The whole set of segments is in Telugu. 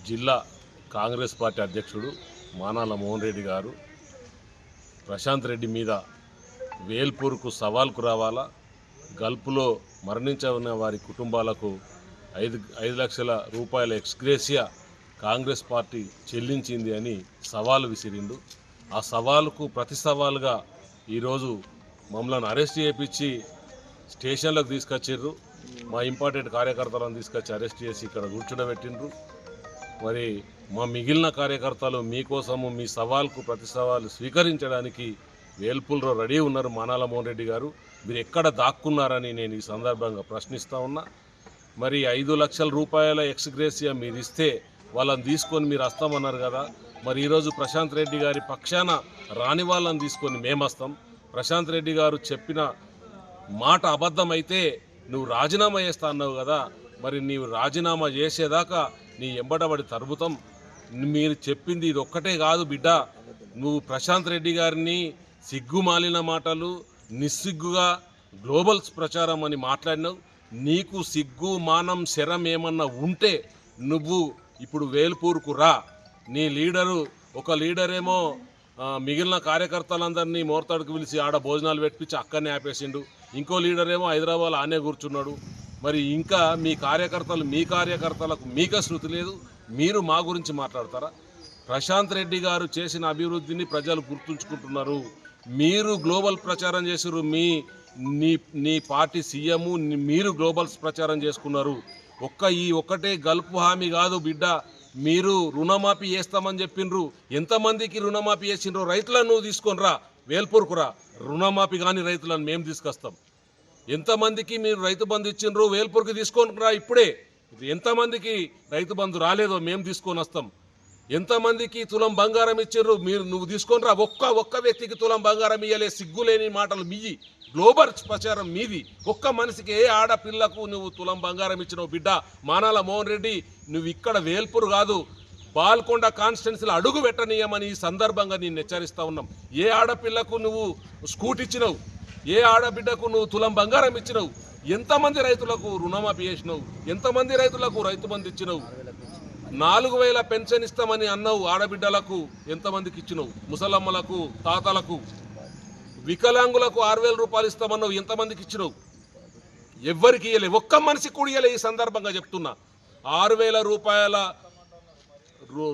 జిల్లా కాంగ్రెస్ పార్టీ అధ్యక్షుడు మానాల మోహన్ రెడ్డి గారు ప్రశాంత్ రెడ్డి మీద వేల్పూర్కు సవాల్కు రావాలా, గల్ఫ్లో మరణించిన వారి కుటుంబాలకు 5 లక్షల రూపాయల ఎక్స్గ్రేషియా కాంగ్రెస్ పార్టీ చెల్లించింది అని సవాలు విసిరిండు. ఆ సవాలుకు ప్రతి సవాలుగా ఈరోజు మమ్మల్ని అరెస్ట్ చేయించి స్టేషన్లకు తీసుకొచ్చిర్రు. మా ఇంపార్టెంట్ కార్యకర్తలను తీసుకొచ్చి అరెస్ట్ చేసి ఇక్కడ కూర్చుండబెట్టిండ్రు. మరి మా మిగిలిన కార్యకర్తలు మీకోసము మీ సవాల్కు ప్రతి సవాలు స్వీకరించడానికి వేల్పూర్లో రెడీ ఉన్నారు. మానాల మోహన్ రెడ్డి గారు, మీరు ఎక్కడ దాక్కున్నారని నేను ఈ సందర్భంగా ప్రశ్నిస్తూ ఉన్నా. మరి 5 లక్షల రూపాయల ఎక్స్గ్రేషియా మీరు ఇస్తే వాళ్ళని తీసుకొని మీరు వస్తామన్నారు కదా. మరి ఈరోజు ప్రశాంత్ రెడ్డి గారి పక్షాన రాని వాళ్ళని తీసుకొని మేము వస్తాం. ప్రశాంత్ రెడ్డి గారు చెప్పిన మాట అబద్ధమైతే నువ్వు రాజీనామా చేస్తా అన్నావు కదా, మరి నీవు రాజీనామా చేసేదాకా నీ ఎంబడబడి తరుపుతాం. మీరు చెప్పింది ఇది ఒక్కటే కాదు బిడ్డ, నువ్వు ప్రశాంత్ రెడ్డి గారిని సిగ్గుమాలిన మాటలు, నిస్సిగ్గుగా గ్లోబల్స్ ప్రచారం అని మాట్లాడినావు. నీకు సిగ్గు మానం శరం ఏమన్నా ఉంటే నువ్వు ఇప్పుడు వేల్పూర్కు రా. నీ లీడరు, ఒక లీడరేమో మిగిలిన కార్యకర్తలందరినీ మోర్తాడుకు పిలిచి ఆడ భోజనాలు పెట్టించి అక్కడనే ఆపేసిండు. ఇంకో లీడరేమో హైదరాబాద్ ఆనే కూర్చున్నాడు. మరి ఇంకా మీ కార్యకర్తలకు మీకే శృతి లేదు, మీరు మా గురించి మాట్లాడతారా? ప్రశాంత్ రెడ్డి గారు చేసిన అభివృద్ధిని ప్రజలు గుర్తుంచుకుంటున్నారు. మీరు గ్లోబల్ ప్రచారం చేసారు, నీ పార్టీ సీఎం మీరు గ్లోబల్స్ ప్రచారం చేసుకున్నారు. ఒక్కటే గల్ఫ్ హామీ కాదు బిడ్డ, మీరు రుణమాఫీ చేస్తామని చెప్పిండ్రు. ఎంతమందికి రుణమాఫీ చేసిండ్రు? రైతులను నువ్వు తీసుకొని రా, వేల్పూర్కు రా, రుణమాఫీ కానీ రైతులను మేము తీసుకొస్తాం. ఎంతమందికి మీరు రైతు బంధు ఇచ్చిండ్రు? వేల్పూర్కి తీసుకొని రా ఇప్పుడే. ఎంతమందికి రైతు బంధు రాలేదో మేము తీసుకొని వస్తాం. ఎంతమందికి తులం బంగారం ఇచ్చిండ్రు? నువ్వు తీసుకొని రా. ఒక్క వ్యక్తికి తులం బంగారం ఇయ్యలే. సిగ్గులేని మాటలు మీయి, గ్లోబల్ ప్రచారం మీది. ఒక్క మనిషికి, ఏ ఆడపిల్లకు నువ్వు తులం బంగారం ఇచ్చినావు బిడ్డ? మానాల మోహన్ రెడ్డి, నువ్వు ఇక్కడ వేల్పూర్ కాదు, బాల్కొండ కాన్స్టిట్యున్సీలో అడుగు పెట్టనీయమని ఈ సందర్భంగా నేను హెచ్చరిస్తా ఉన్నాం. ఏ ఆడపిల్లకు నువ్వు స్కూటీ ఇచ్చినావు? ఏ ఆడబిడ్డకు నువ్వు తులం బంగారం ఇచ్చినావు? ఎంతమంది రైతులకు రుణమాఫీ చేసినావు? ఎంతమంది రైతులకు రైతు బంధు ఇచ్చినావు? 4000 పెన్షన్ ఇస్తామని అన్నావు. ఆడబిడ్డలకు ఎంతమందికి ఇచ్చినావు? ముసలమ్మలకు, తాతలకు, వికలాంగులకు 6000 రూపాయలు ఇస్తామన్నావు. ఎంతమందికి ఇచ్చినావు? ఎవ్వరికి ఇయ్యలే, ఒక్క మనిషికి కూడా ఇయ్యలే. ఈ సందర్భంగా చెప్తున్నా, 6000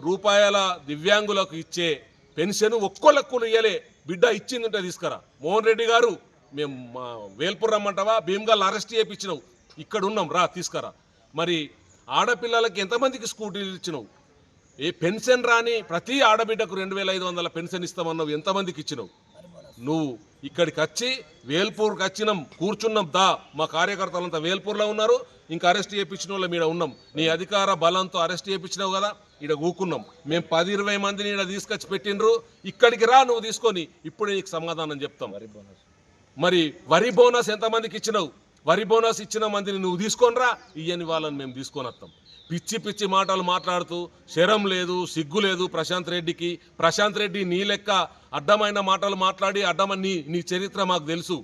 రూపాయల దివ్యాంగులకు ఇచ్చే పెన్షన్ ఒక్కొక్కరు ఇయ్యలే. బిడ్డ ఇచ్చిందంటే తీసుకురా. మోహన్ రెడ్డి గారు, మేము వేల్పూర్ రమ్మంటావా? భీమ్గల్ అరెస్ట్ చేయించినావు, ఇక్కడ ఉన్నాం, రా తీసుకురా. మరి ఆడపిల్లలకి ఎంతమందికి స్కూటీలు ఇచ్చినావు? ఏ పెన్షన్ రాని ప్రతి ఆడబిడ్డకు 2500 పెన్షన్ ఇస్తామన్నావు. ఎంతమందికి ఇచ్చినావు? నువ్వు ఇక్కడికి వచ్చి వేల్పూర్కి వచ్చినాం, కూర్చున్నాం. మా కార్యకర్తలంతా వేల్పూర్లో ఉన్నారు. ఇంకా అరెస్ట్ చేయించిన వాళ్ళు మీద ఉన్నాం. నీ అధికార బలంతో అరెస్ట్ చేయించినావు కదా, ఇక్కడ కూకున్నాం. మేము 10-20 మందిని ఇక్కడ తీసుకొచ్చి పెట్టిండ్రు. ఇక్కడికి రా, నువ్వు తీసుకొని ఇప్పుడే నీకు సమాధానం చెప్తాం. మరి వరి బోనస్ ఎంతమందికి ఇచ్చినావు? వరి బోనస్ ఇచ్చిన మందిని నువ్వు తీసుకొని రా, ఇయ్యని వాళ్ళని మేము తీసుకొని వస్తాం. పిచ్చి మాటలు మాట్లాడుతూ శరం లేదు, సిగ్గు లేదు ప్రశాంత్ రెడ్డికి. ప్రశాంత్ రెడ్డి నీ లెక్క అడ్డమైన మాటలు మాట్లాడి నీ చరిత్ర మాకు తెలుసు.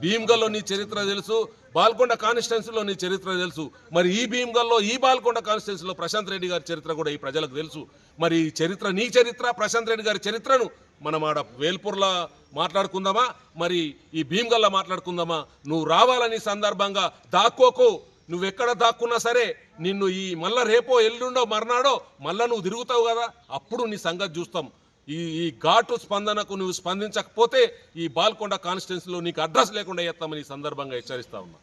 భీమ్గల్లో నీ చరిత్ర తెలుసు, బాల్కొండ కాన్స్టిట్యున్సీలో నీ చరిత్ర తెలుసు. మరి ఈ భీమ్గల్లో, ఈ బాల్కొండ కాన్స్టిట్యున్సీలో ప్రశాంత్ రెడ్డి గారి చరిత్ర కూడా ఈ ప్రజలకు తెలుసు. మరి ఈ చరిత్ర, నీ చరిత్ర, ప్రశాంత్ రెడ్డి గారి చరిత్రను మనం ఆడ వేల్పూర్లో మాట్లాడుకుందామా, మరి ఈ భీమ్గల్లో మాట్లాడుకుందామా? నువ్వు రావాలని సందర్భంగా దాక్కోకు. నువ్వెక్కడ దాక్కున్నా సరే నిన్ను మళ్ళా రేపో ఎల్లుండో మర్నాడో మళ్ళా నువ్వు తిరుగుతావు కదా, అప్పుడు నీ సంగతి చూస్తాం. ఈ ఘాటు స్పందనకు నువ్వు స్పందించకపోతే ఈ బాల్కొండ కాన్స్టిట్యున్సీలో నీకు అడ్రస్ లేకుండా చేస్తామని ఈ సందర్భంగా హెచ్చరిస్తా ఉన్నా.